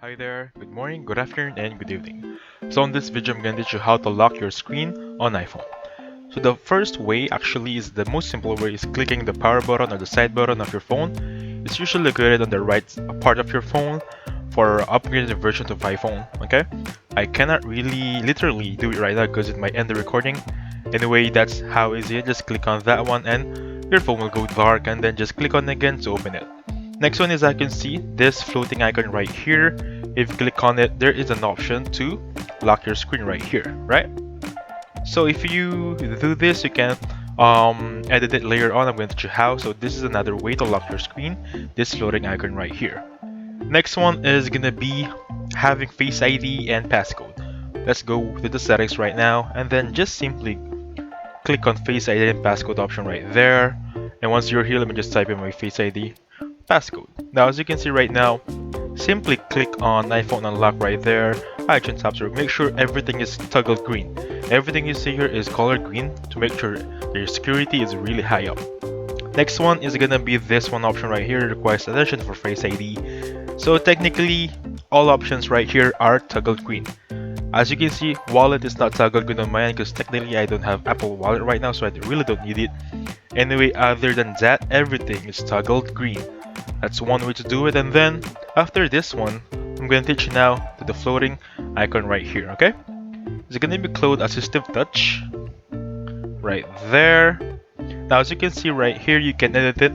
Hi there, good morning, good afternoon, and good evening. So in this video, I'm going to teach you how to lock your screen on iPhone. So the first way actually is the most simple way is clicking the power button or the side button of your phone. It's usually located on the right part of your phone for upgraded versions of iPhone, okay? I cannot really literally do it right now because it might end the recording. Anyway, that's how easy it is. Just click on that one and your phone will go dark, and then just click on it again to open it. Next one is I can see this floating icon right here. If you click on it, there is an option to lock your screen right here, right? So if you do this, you can edit it later on. I'm going to teach you how. So this is another way to lock your screen, this floating icon right here. Next one is gonna be having Face ID and passcode. Let's go to the settings right now and then just simply click on Face ID and passcode option right there. And once you're here, let me just type in my Face ID passcode. Now as you can see right now, simply click on iPhone unlock right there, iTunes App Store. Make sure everything is toggled green. Everything you see here is colored green to make sure your security is really high up. Next one is gonna be this one option right here. It requires attention for Face ID. So technically all options right here are toggled green. As you can see, wallet is not toggled green on my end because technically I don't have Apple Wallet right now, so I really don't need it. Anyway, other than that, everything is toggled green. That's one way to do it. And then after this one, I'm going to teach you now to the floating icon right here, okay? It's going to be called assistive touch right there. Now as you can see right here, you can edit it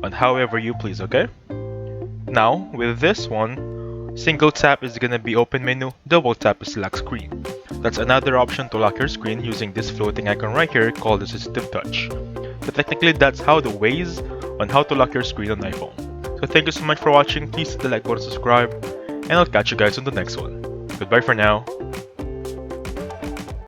on however you please, okay? Now with this one, single tap is going to be open menu, double tap is lock screen. That's another option to lock your screen using this floating icon right here called assistive touch. So technically that's how the ways on how to lock your screen on iPhone. So thank you so much for watching. Please hit the like button, subscribe, and I'll catch you guys on the next one. Goodbye for now.